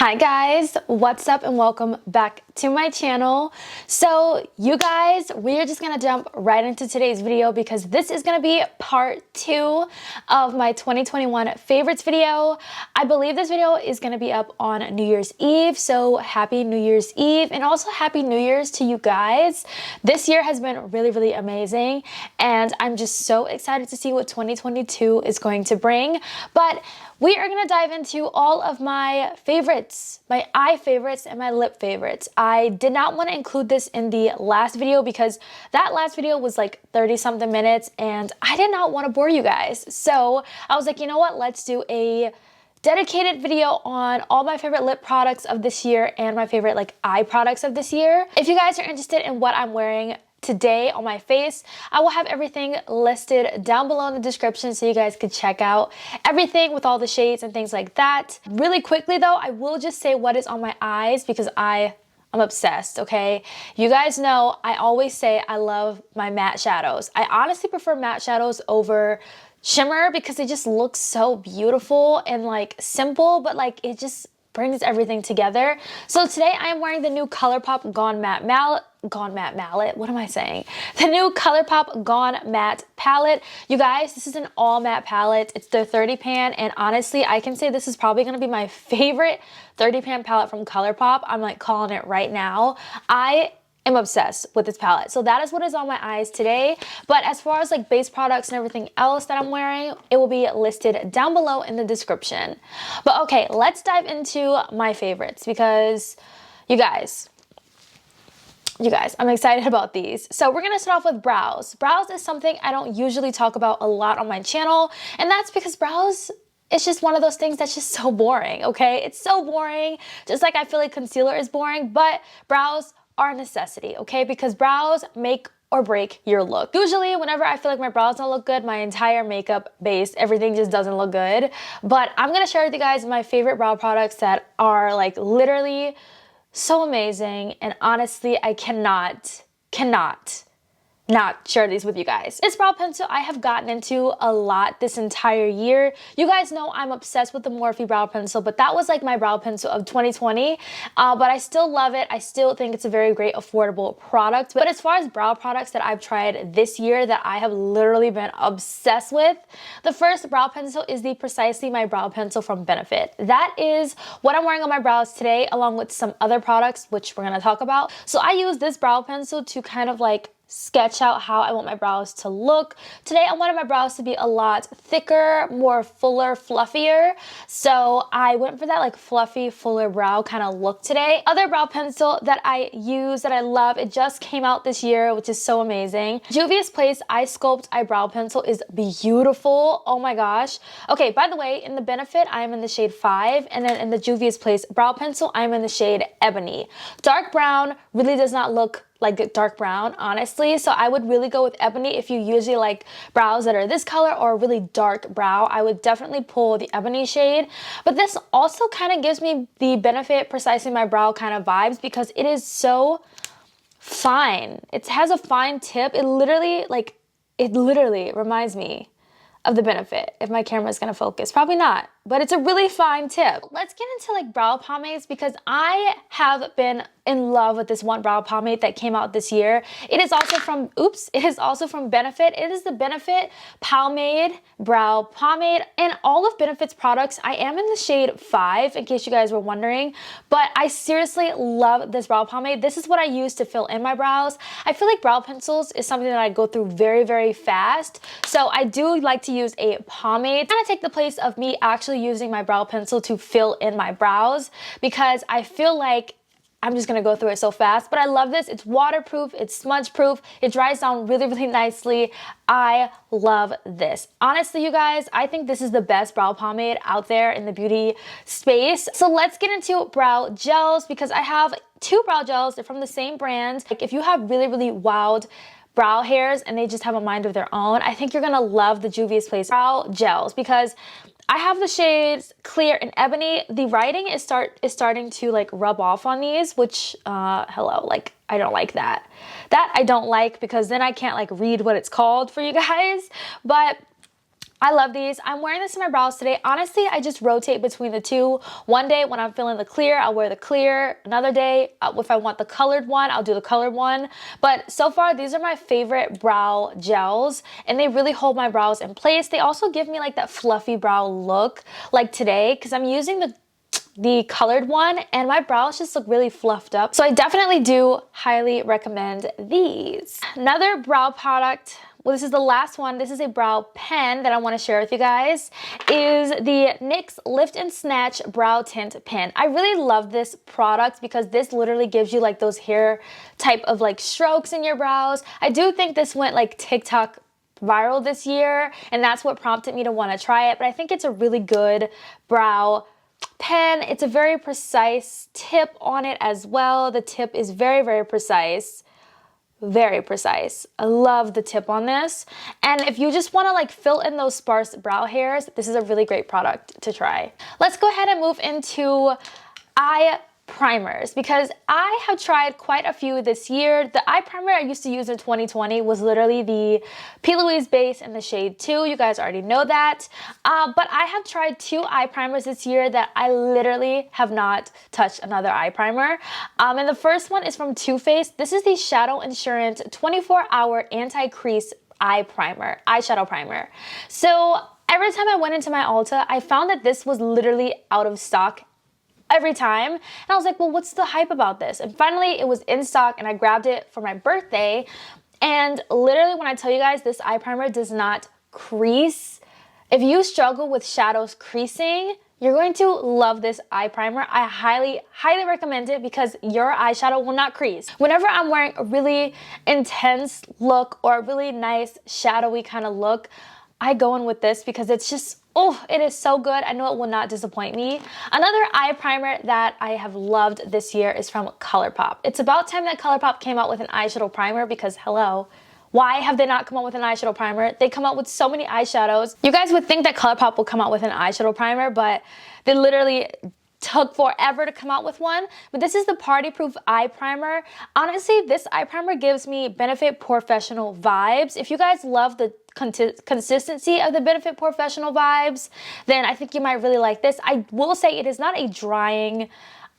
Hi guys, what's up and welcome back to my channel. So you guys, we are just gonna jump right into today's video because this is gonna be part 2 of my 2021 favorites video. I believe this video is gonna be up on New Year's Eve, so happy New Year's Eve and also happy New Year's to you guys. This year has been really amazing and I'm just so excited to see what 2022 is going to bring. But we are gonna dive into all of my favorites, my eye favorites and my lip favorites. I did not want to include this in the last video because that last video was like 30 something minutes and I did not want to bore you guys. So I was like, you know what, let's do a dedicated video on all my favorite lip products of this year and my favorite like eye products of this year. If you guys are interested in what I'm wearing today on my face, I will have everything listed down below in the description so you guys could check out everything with all the shades and things like that. Really quickly though, I will just say what is on my eyes because I'm obsessed, okay? You guys know I always say I love my matte shadows. I honestly prefer matte shadows over shimmer because it just looks so beautiful and like simple, but like it just brings everything together. So today I am wearing the new Colourpop Gone Matte Mallet. What am I saying? The new Colourpop Gone Matte Palette. You guys, this is an all matte palette. It's their 30 pan and honestly, I can say this is probably gonna be my favorite 30 pan palette from Colourpop. I'm like calling it right now. I am obsessed with this palette. So that is what is on my eyes today. But as far as like base products and everything else that I'm wearing, it will be listed down below in the description. But okay, let's dive into my favorites because you guys, I'm excited about these. So we're gonna start off with brows. Brows is something I don't usually talk about a lot on my channel, and that's because brows, it's just one of those things that's just so boring, okay? It's so boring, just like I feel like concealer is boring, but brows are a necessity, okay? Because brows make or break your look. Usually whenever I feel like my brows don't look good, my entire makeup base, everything just doesn't look good. But I'm gonna share with you guys my favorite brow products that are like literally so amazing, and honestly, I cannot not share these with you guys. This brow pencil I have gotten into a lot this entire year. You guys know I'm obsessed with the Morphe brow pencil, but that was like my brow pencil of 2020. But I still love it. I still think it's a very great affordable product. But as far as brow products that I've tried this year that I have literally been obsessed with, the first brow pencil is the Precisely My Brow Pencil from Benefit. That is what I'm wearing on my brows today, along with some other products, which we're gonna talk about. So I use this brow pencil to kind of like sketch out how I want my brows to look. Today I wanted my brows to be a lot thicker, more fuller, fluffier. So I went for that like fluffy, fuller brow kind of look today. Other brow pencil that I use that I love, it just came out this year, which is so amazing. Juvia's Place Eye Sculpt Eyebrow Pencil is beautiful. Oh my gosh. Okay, by the way, in the Benefit, I am in the shade 5, and then in the Juvia's Place brow pencil, I'm in the shade Ebony. Dark brown really does not look like dark brown, honestly. So I would really go with Ebony if you usually like brows that are this color or a really dark brow. I would definitely pull the Ebony shade. But this also kind of gives me the Benefit Precisely My Brow kind of vibes because it is so fine. It has a fine tip. It literally reminds me of the Benefit. If my camera is gonna focus, probably not, but it's a really fine tip. Let's get into like brow pomades because I have been in love with this one brow pomade that came out this year. It is also from, it is also from Benefit. It is the Benefit Powmade Brow Pomade, and all of Benefit's products, I am in the shade 5 in case you guys were wondering, but I seriously love this brow pomade. This is what I use to fill in my brows. I feel like brow pencils is something that I go through very fast, so I do like to use a pomade to kind of take the place of me actually using my brow pencil to fill in my brows because I feel like I'm just gonna go through it so fast. But I love this. It's waterproof, it's smudge proof, it dries down really nicely. I love this. Honestly, you guys, I think this is the best brow pomade out there in the beauty space. So let's get into brow gels because I have 2 brow gels. They're from the same brand. Like if you have really wild brow hairs and they just have a mind of their own, I think you're gonna love the Juvia's Place brow gels because I have the shades Clear and Ebony. The writing is starting to like rub off on these, which, hello, like I don't like that. That I don't like because then I can't like read what it's called for you guys. But I love these. I'm wearing this in my brows today. Honestly, I just rotate between the two. One day when I'm feeling the clear, I'll wear the clear. Another day, if I want the colored one, I'll do the colored one. But so far, these are my favorite brow gels, and they really hold my brows in place. They also give me like that fluffy brow look like today, because I'm using the colored one and my brows just look really fluffed up. So I definitely do highly recommend these. Another brow product, well, this is the last one. This is a brow pen that I want to share with you guys, is the NYX Lift and Snatch Brow Tint Pen. I really love this product because this literally gives you like those hair type of like strokes in your brows. I do think this went like TikTok viral this year, and that's what prompted me to want to try it. But I think it's a really good brow pen. It's a very precise tip on it as well. The tip is very, very precise. Very precise. I love the tip on this. And if you just want to like fill in those sparse brow hairs, this is a really great product to try. Let's go ahead and move into eye primers, because I have tried quite a few this year. The eye primer I used to use in 2020 was literally the P. Louise base in the shade 2. You guys already know that. But I have tried 2 eye primers this year that I literally have not touched another eye primer. And the first one is from Too Faced. This is the Shadow Insurance 24-hour anti-crease eye primer, eyeshadow primer. So every time I went into my Ulta, I found that this was literally out of stock every time. And I was like, well, what's the hype about this? And finally it was in stock and I grabbed it for my birthday. And literally when I tell you guys, this eye primer does not crease. If you struggle with shadows creasing, you're going to love this eye primer. I highly, highly recommend it because your eyeshadow will not crease. Whenever I'm wearing a really intense look or a really nice shadowy kind of look, I go in with this because it's just, oh, it is so good. I know it will not disappoint me. Another eye primer that I have loved this year is from Colourpop. It's about time that Colourpop came out with an eyeshadow primer because, hello, why have they not come out with an eyeshadow primer? They come out with so many eyeshadows. You guys would think that Colourpop will come out with an eyeshadow primer, but they literally took forever to come out with one. But this is the Party Proof Eye Primer. Honestly, this eye primer gives me Benefit Professional vibes. If you guys love the consistency of the Benefit Professional vibes, then I think you might really like this. I will say it is not a drying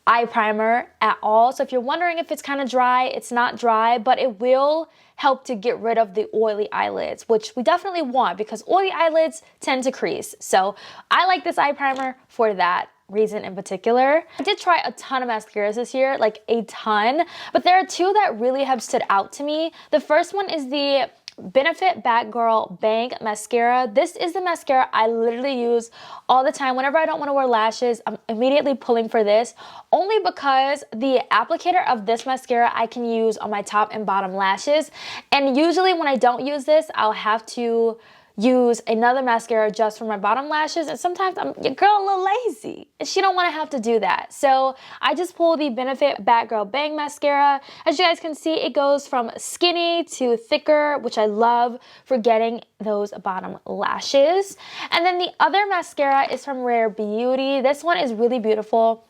eye primer at all. So if you're wondering if it's kind of dry, it's not dry, but it will help to get rid of the oily eyelids, which we definitely want because oily eyelids tend to crease. So I like this eye primer for that reason in particular. I did try a ton of mascaras this year, like a ton, but there are 2 that really have stood out to me. The first one is the Benefit Batgirl Bang Mascara. This is the mascara I literally use all the time. Whenever I don't want to wear lashes, I'm immediately pulling for this, only because the applicator of this mascara I can use on my top and bottom lashes. And usually when I don't use this, I'll have to use another mascara just for my bottom lashes, and sometimes I'm your girl a little lazy and she don't want to have to do that. So I just pull the Benefit Batgirl Bang Mascara. As you guys can see, it goes from skinny to thicker, which I love for getting those bottom lashes. And then the other mascara is from Rare Beauty. This one is really beautiful.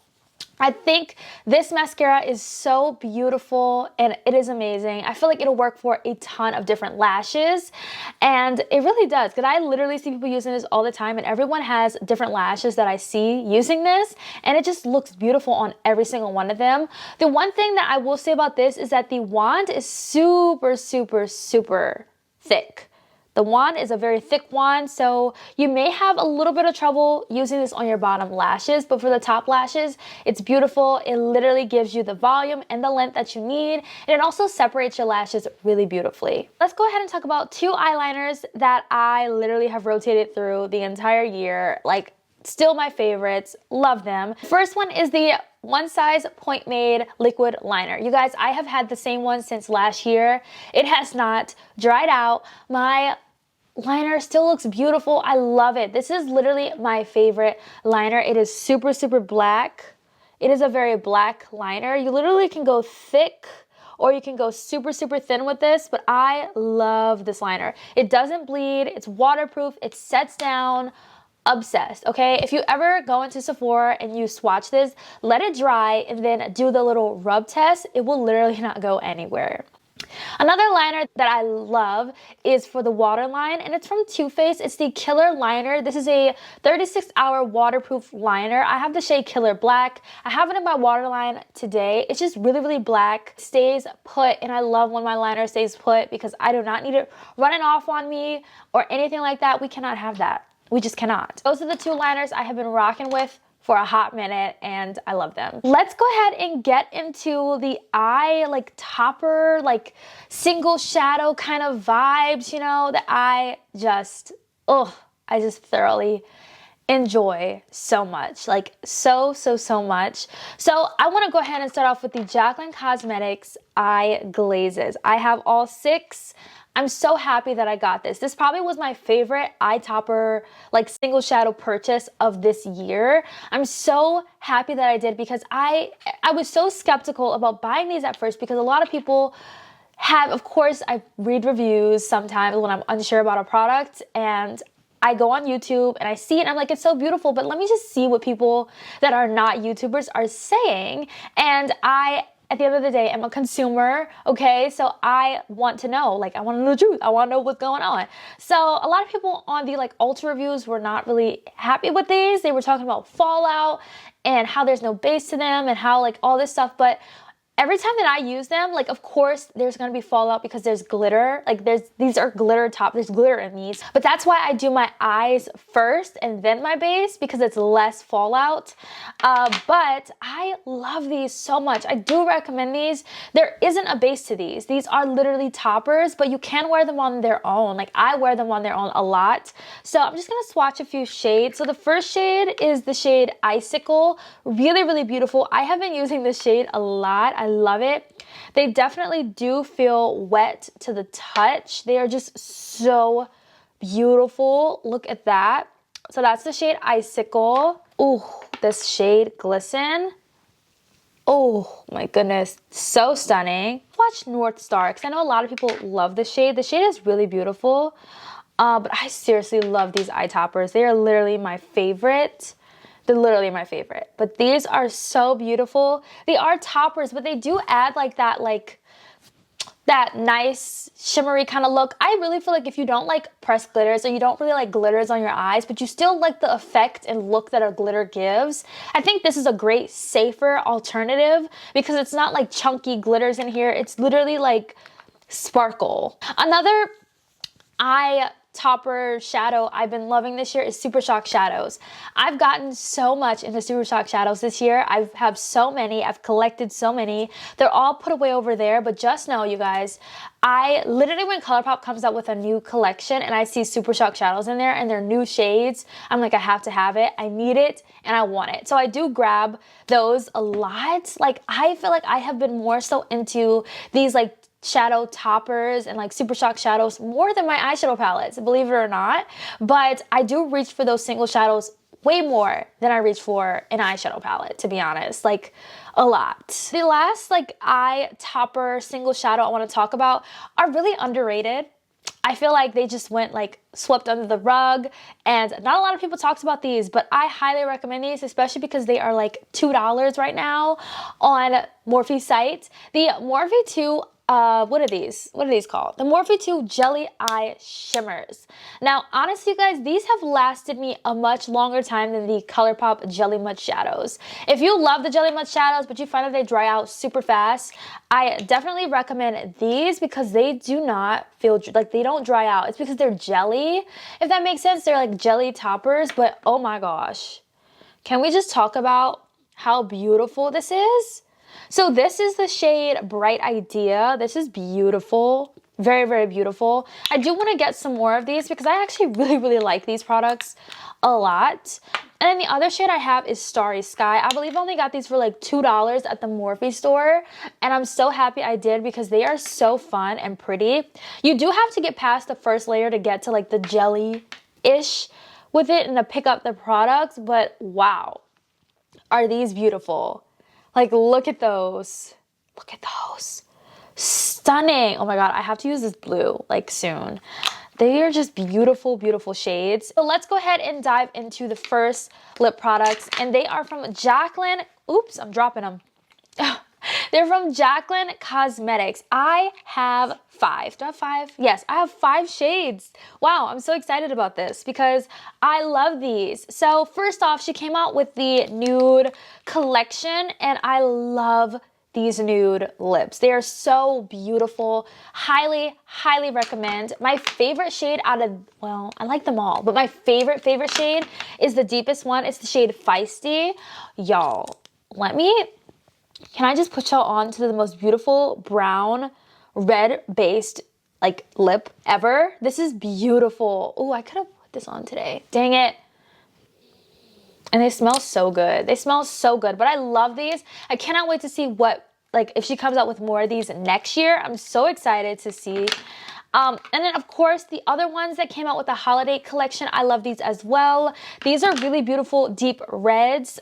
I think this mascara is so beautiful and it is amazing. I feel like it'll work for a ton of different lashes, and it really does, because I literally see people using this all the time and everyone has different lashes that I see using this, and it just looks beautiful on every single one of them. The one thing that I will say about this is that the wand is super, super, super thick. The wand is a very thick wand, so you may have a little bit of trouble using this on your bottom lashes, but for the top lashes, it's beautiful. It literally gives you the volume and the length that you need, and it also separates your lashes really beautifully. Let's go ahead and talk about 2 eyeliners that I literally have rotated through the entire year, like still my favorites, love them. First one is the One Size Point Made liquid liner. You guys, I have had the same one since last year. It has not dried out. My liner still looks beautiful. I love it. This is literally my favorite liner. It is super, super black. It is a very black liner. You literally can go thick or you can go super, super thin with this, but I love this liner. It doesn't bleed. It's waterproof. It sets down. Obsessed, okay? If you ever go into Sephora and you swatch this, let it dry and then do the little rub test. It will literally not go anywhere. Another liner that I love is for the waterline, and it's from Too Faced. It's the Killer Liner. This is a 36-hour waterproof liner. I have the shade Killer Black. I have it in my waterline today. It's just really, really black. It stays put, and I love when my liner stays put because I do not need it running off on me or anything like that. We cannot have that. We just cannot. Those are the two liners I have been rocking with for a hot minute, and I love them. Let's go ahead and get into the eye like topper, like single shadow kind of vibes, you know, that I just thoroughly enjoy so much, like so much. So I want to go ahead and start off with the Jaclyn Cosmetics eye glazes. I have all 6. I'm so happy that I got this. This probably was my favorite eye topper, like single shadow purchase of this year. I'm so happy that I did because I was so skeptical about buying these at first because a lot of people have, of course, I read reviews sometimes when I'm unsure about a product, and I go on YouTube and I see it and I'm like, it's so beautiful, but let me just see what people that are not YouTubers are saying. And at the end of the day, I'm a consumer, okay? So I want to know, like, I want to know the truth. I want to know what's going on. So a lot of people on the like ultra reviews were not really happy with these. They were talking about fallout and how there's no base to them and how like all this stuff. But every time that I use them, like, of course, there's going to be fallout because there's glitter. Like, these are glitter top. There's glitter in these. But that's why I do my eyes first and then my base because it's less fallout. But I love these so much. I do recommend these. There isn't a base to these. These are literally toppers, but you can wear them on their own. Like, I wear them on their own a lot. So I'm just going to swatch a few shades. So the first shade is the shade Icicle. Really, really beautiful. I have been using this shade a lot. I love it. They definitely do feel wet to the touch. They are just so beautiful. Look at that. So that's the shade Icicle. Ooh, this shade Glisten. Oh my goodness, so stunning. Watch North Star because I know a lot of people love the shade. The shade is really beautiful, but I seriously love these eye toppers. They are literally my favorite. They're literally my favorite. But these are so beautiful. They are toppers, but they do add like that nice shimmery kind of look. I really feel like if you don't like pressed glitters or you don't really like glitters on your eyes, but you still like the effect and look that a glitter gives, I think this is a great, safer alternative because it's not like chunky glitters in here. It's literally like sparkle. Another eye topper shadow I've been loving this year is Super Shock shadows. I've gotten so much into Super Shock shadows this year. I have so many. I've collected so many. They're all put away over there, but just know, you guys, I literally, when Colourpop comes out with a new collection and I see Super Shock shadows in there and they're new shades, I'm like, I have to have it. I need it and I want it. So I do grab those a lot. Like, I feel like I have been more so into these like shadow toppers and like Super Shock shadows more than my eyeshadow palettes, believe it or not. But I do reach for those single shadows way more than I reach for an eyeshadow palette, to be honest, like a lot. The last like eye topper single shadow I want to talk about are really underrated. I feel like they just went like swept under the rug and not a lot of people talked about these, but I highly recommend these, especially because they are like $2 right now on Morphe site. The Morphe 2 what are these called? The Morphe 2 Jelly Eye Shimmers. Now, honestly, you guys, these have lasted me a much longer time than the Colourpop Jelly Mud Shadows. If you love the Jelly Mud Shadows, but you find that they dry out super fast, I definitely recommend these because they do not feel, like they don't dry out. It's because they're jelly, if that makes sense. They're like jelly toppers, but oh my gosh. Can we just talk about how beautiful this is? So this is the shade Bright Idea. This is beautiful. Very, very beautiful. I do want to get some more of these because I actually really, really like these products a lot. And then the other shade I have is Starry Sky. I believe I only got these for like $2 at the Morphe store. And I'm so happy I did because they are so fun and pretty. You do have to get past the first layer to get to like the jelly-ish with it and to pick up the products. But wow, are these beautiful. Like, look at those. Look at those. Stunning. Oh my God, I have to use this blue like soon. They are just beautiful, beautiful shades. So let's go ahead and dive into the first lip products. And they are from Jaclyn. Oops, I'm dropping them. They're from Jaclyn Cosmetics. I have 5. Do I have 5? Yes, I have 5 shades. Wow, I'm so excited about this because I love these. So first off, she came out with the nude collection, and I love these nude lips. They are so beautiful. Highly, highly recommend. My favorite shade out of, well, I like them all, but my favorite shade is the deepest one. It's the shade Feisty. Y'all, can I just put y'all on to the most beautiful brown, red-based, like, lip ever? This is beautiful. Oh, I could have put this on today. Dang it. And they smell so good. They smell so good, but I love these. I cannot wait to see what, like, if she comes out with more of these next year. I'm so excited to see. And then, of course, the other ones that came out with the holiday collection, I love these as well. These are really beautiful, deep reds.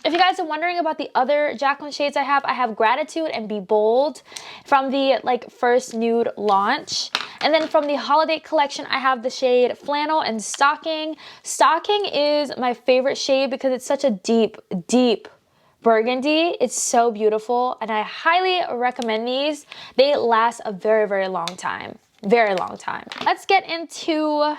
If you guys are wondering about the other Jaclyn shades I have Gratitude and Be Bold from the, like, first nude launch. And then from the holiday collection, I have the shade Flannel and Stocking. Stocking is my favorite shade because it's such a deep, deep burgundy. It's so beautiful, and I highly recommend these. They last a very, very long time. Very long time. Let's get into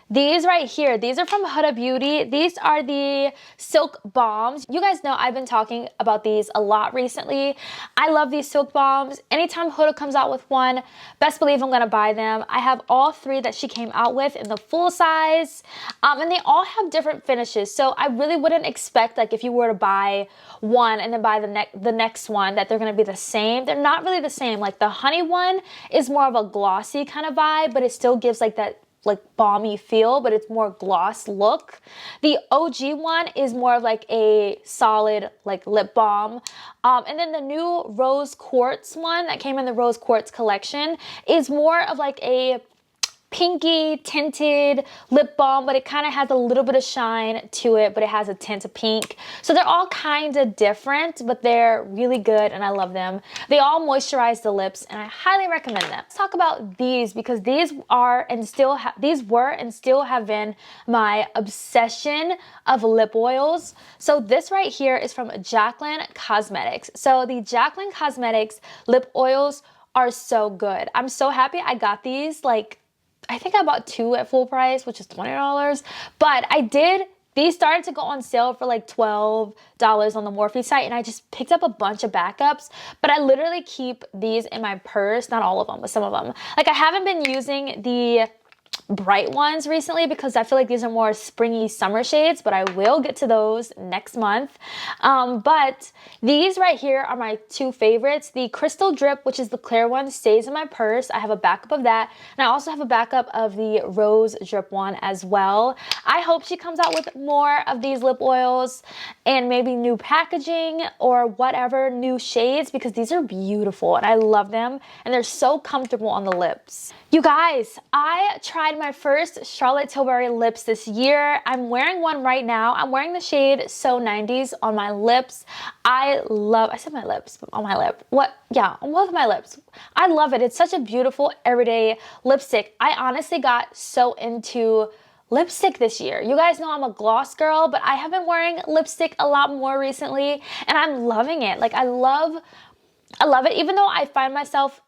these right here. These are from Huda Beauty. These are the Silk Balms. You guys know I've been talking about these a lot recently. I love these Silk Balms. Anytime Huda comes out with one, best believe I'm gonna buy them. I have all 3 that she came out with in the full size, and they all have different finishes. So I really wouldn't expect, like, if you were to buy one and then buy the next one, that they're gonna be the same. They're not really the same. Like, the honey one is more of a glossy kind of vibe, but it still gives, like, that, like, balmy feel, but it's more gloss look. The OG one is more of like a solid, like, lip balm. And then the new Rose Quartz one that came in the Rose Quartz collection is more of like a pinky tinted lip balm, but it kind of has a little bit of shine to it, but it has a tint of pink. So they're all kind of different, but they're really good, and I love them. They all moisturize the lips, and I highly recommend them. Let's talk about these, because these were and still have been my obsession of lip oils. So this right here is from Jaclyn Cosmetics. So the Jaclyn Cosmetics lip oils are so good. I'm so happy I got these. Like, I think I bought 2 at full price, which is $20, but these started to go on sale for like $12 on the Morphe site, and I just picked up a bunch of backups, but I literally keep these in my purse, not all of them, but some of them. Like, I haven't been using the bright ones recently because I feel like these are more springy summer shades, but I will get to those next month. But these right here are my 2 favorites. The Crystal Drip, which is the clear one, stays in my purse. I have a backup of that, and I also have a backup of the Rose Drip one as well. I hope she comes out with more of these lip oils and maybe new packaging or whatever, new shades, because these are beautiful and I love them, and they're so comfortable on the lips. You guys, I tried my first Charlotte Tilbury lips this year. I'm wearing one right now. I'm wearing the shade So 90s on my lips. I said my lips, but on my lip. Yeah, on both of my lips. I love it. It's such a beautiful everyday lipstick. I honestly got so into lipstick this year. You guys know I'm a gloss girl, but I have been wearing lipstick a lot more recently, and I'm loving it. Like, I love it, even though I find myself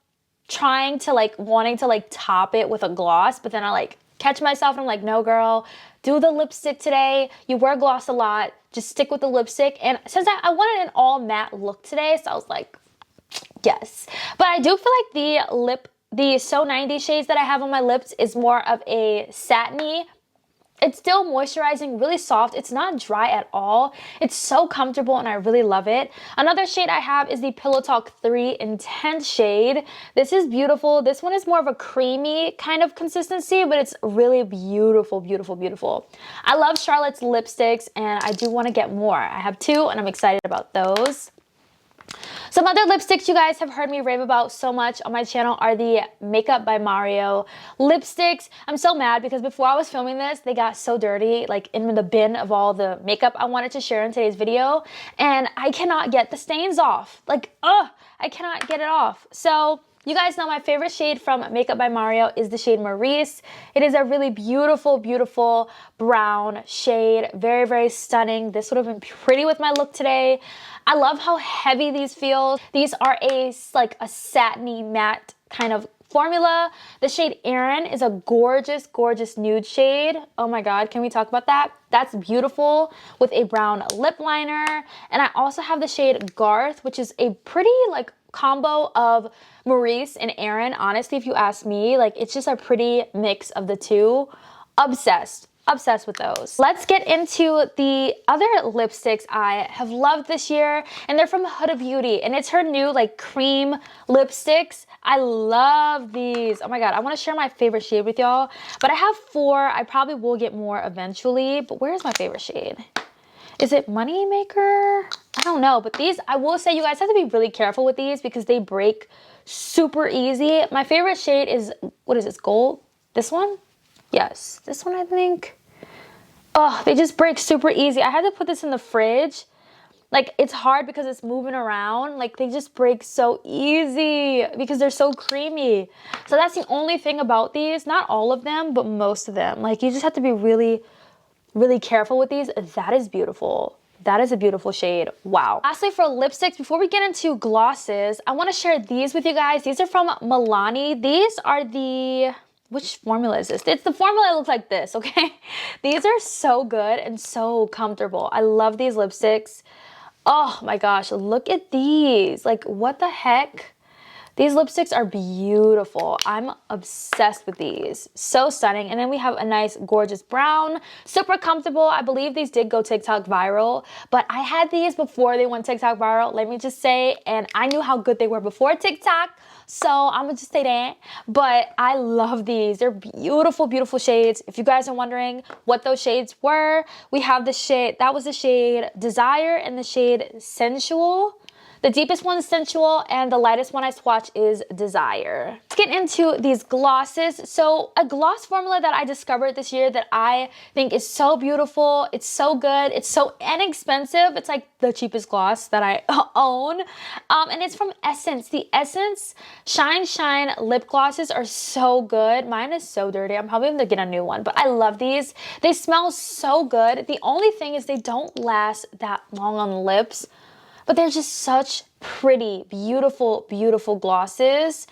trying to, like, wanting to, like, top it with a gloss, but then I, like, catch myself and I'm like, no girl, do the lipstick today. You wear gloss a lot, just stick with the lipstick. And since I wanted an all matte look today, so I was like, yes. But I do feel like the So 90 shades that I have on my lips is more of a satiny. It's still moisturizing, really soft. It's not dry at all. It's so comfortable, and I really love it. Another shade I have is the Pillow Talk 3 Intense shade. This is beautiful. This one is more of a creamy kind of consistency, but it's really beautiful, beautiful, beautiful. I love Charlotte's lipsticks, and I do want to get more. I have 2, and I'm excited about those. Some other lipsticks you guys have heard me rave about so much on my channel are the Makeup by Mario lipsticks. I'm so mad because before I was filming this, they got so dirty, like in the bin of all the makeup I wanted to share in today's video, and I cannot get the stains off. Like, I cannot get it off. So You guys know my favorite shade from Makeup by Mario is the shade Maurice. It is a really beautiful, beautiful brown shade. Very, very stunning. This would have been pretty with my look today. I love how heavy these feel. These are like a satiny matte kind of formula. The shade Aaron is a gorgeous, gorgeous nude shade. Oh my God, can we talk about that? That's beautiful with a brown lip liner. And I also have the shade Garth, which is a pretty like combo of Maurice and Aaron. Honestly, if you ask me, like it's just a pretty mix of the two. Obsessed with those. Let's get into the other lipsticks I have loved this year, and they're from Huda Beauty, and it's her new like cream lipsticks. I love these. Oh my God, I want to share my favorite shade with y'all, but I have 4. I probably will get more eventually, but where's my favorite shade? Is it Moneymaker? I don't know, but these, I will say you guys have to be really careful with these because they break super easy. My favorite shade is, what is this, gold? This one? Yes, this one I think. Oh, they just break super easy. I had to put this in the fridge. Like, it's hard because it's moving around. Like, they just break so easy because they're so creamy. So that's the only thing about these. Not all of them, but most of them. Like, you just have to be really, really careful with these. That is beautiful. That is a beautiful shade. Wow. Lastly, for lipsticks, before we get into glosses, I want to share these with you guys. These are from Milani. These are the... Which formula is this? It's the formula that looks like this, okay? These are so good and so comfortable. I love these lipsticks. Oh my gosh, look at these. Like, what the heck? These lipsticks are beautiful. I'm obsessed with these. So stunning. And then we have a nice, gorgeous brown. Super comfortable. I believe these did go TikTok viral, but I had these before they went TikTok viral, let me just say, and I knew how good they were before TikTok, so I'm gonna just say that. But I love these. They're beautiful, beautiful shades. If you guys are wondering what those shades were, we have the shade, that was the shade Desire and the shade Sensual. The deepest one is Sensual, and the lightest one I swatch is Desire. Let's get into these glosses. So a gloss formula that I discovered this year that I think is so beautiful, it's so good, it's so inexpensive. It's like the cheapest gloss that I own. And it's from Essence. The Essence Shine lip glosses are so good. Mine is so dirty. I'm probably gonna get a new one, but I love these. They smell so good. The only thing is they don't last that long on the lips, but they're just such pretty, beautiful, beautiful glosses.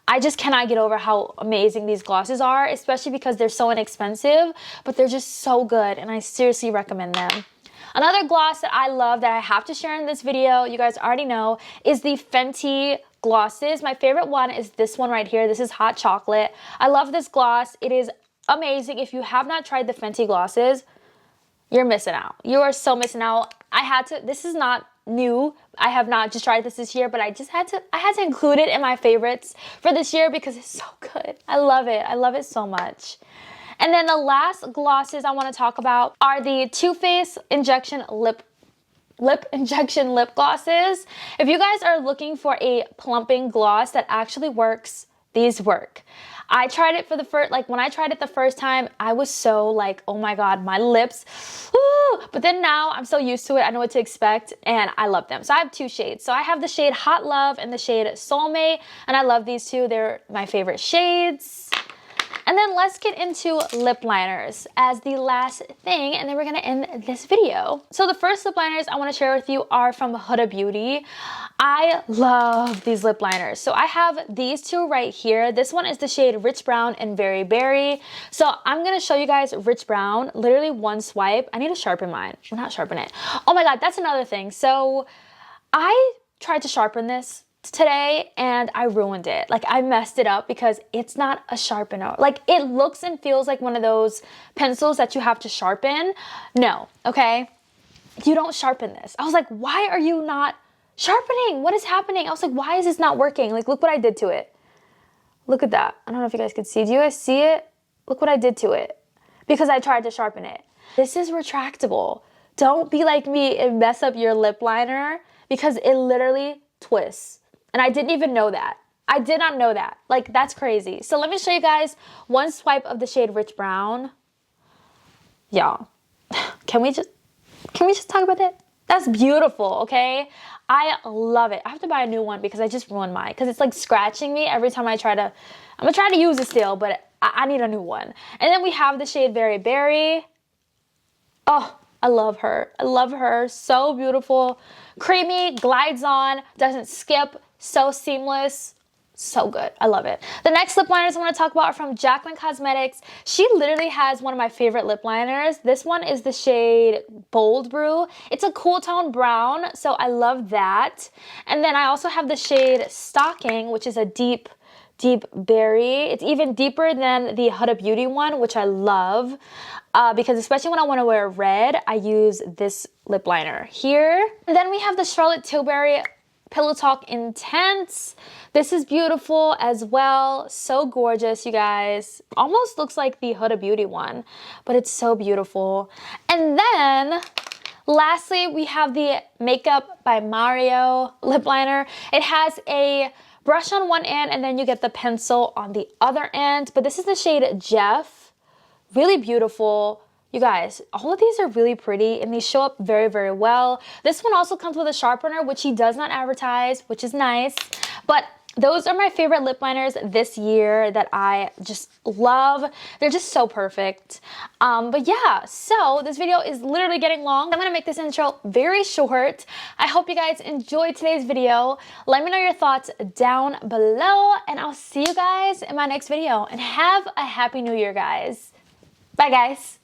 I just cannot get over how amazing these glosses are, especially because they're so inexpensive, but they're just so good, and I seriously recommend them. Another gloss that I love that I have to share in this video, you guys already know, is the Fenty glosses. My favorite one is this one right here. This is Hot Chocolate. I love this gloss. It is amazing. If you have not tried the Fenty glosses, you're missing out. You are so missing out. This is not new. I have not just tried this year, but I had to include it in my favorites for this year because it's so good. I love it. I love it so much. And then the last glosses I want to talk about are the Too Faced Injection lip injection lip glosses. If you guys are looking for a plumping gloss that actually works, these work. I tried it for the first, like when I tried it the first time, I was so like, oh my God, my lips, woo! But then now I'm so used to it, I know what to expect, and I love them. So I have 2 shades. So I have the shade Hot Love and the shade Soulmate, and I love these 2. They're my favorite shades. And then let's get into lip liners as the last thing, and then we're gonna end this video. So the first lip liners I wanna share with you are from Huda Beauty. I love these lip liners. So I have these 2 right here. This one is the shade Rich Brown and Very Berry. So I'm gonna show you guys Rich Brown, literally one swipe. I need to sharpen mine, well, not sharpen it. Oh my God, that's another thing. So I tried to sharpen this today and I ruined it. Like I messed it up because it's not a sharpener. Like it looks and feels like one of those pencils that you have to sharpen. No, okay? You don't sharpen this. I was like, why are you not sharpening? What is happening? I was like, why is this not working? Like, look what I did to it. Look at that. I don't know if you guys can see. Do you guys see it? Look what I did to it because I tried to sharpen it. This is retractable. Don't be like me and mess up your lip liner because it literally twists. And I didn't even know that. I did not know that. Like, that's crazy. So let me show you guys one swipe of the shade Rich Brown. Y'all, can we just talk about that? That's beautiful, okay? I love it. I have to buy a new one because I just ruined mine because it's like scratching me every time I try to, I'm gonna try to use it still, but I need a new one. And then we have the shade Very Berry. Oh, I love her. I love her. So beautiful. Creamy, glides on, doesn't skip, so seamless. So good. I love it. The next lip liners I want to talk about are from Jaclyn Cosmetics. She literally has one of my favorite lip liners. This one is the shade Bold Brew. It's a cool tone brown, so I love that. And then I also have the shade Stocking, which is a deep berry. It's even deeper than the Huda Beauty one, which I love because especially when I want to wear red, I use this lip liner here. And then we have the Charlotte Tilbury Pillow Talk Intense. This is beautiful as well. So gorgeous, you guys. Almost looks like the Huda Beauty one, but it's so beautiful. And then lastly, we have the Makeup by Mario lip liner. It has a brush on one end and then you get the pencil on the other end. But this is the shade Jeff. Really beautiful. You guys, all of these are really pretty and they show up very, very well. This one also comes with a sharpener, which he does not advertise, which is nice. But those are my favorite lip liners this year that I just love. They're just so perfect. But yeah, so this video is literally getting long. I'm gonna make this intro very short. I hope you guys enjoyed today's video. Let me know your thoughts down below and I'll see you guys in my next video. And have a happy new year, guys. Bye, guys.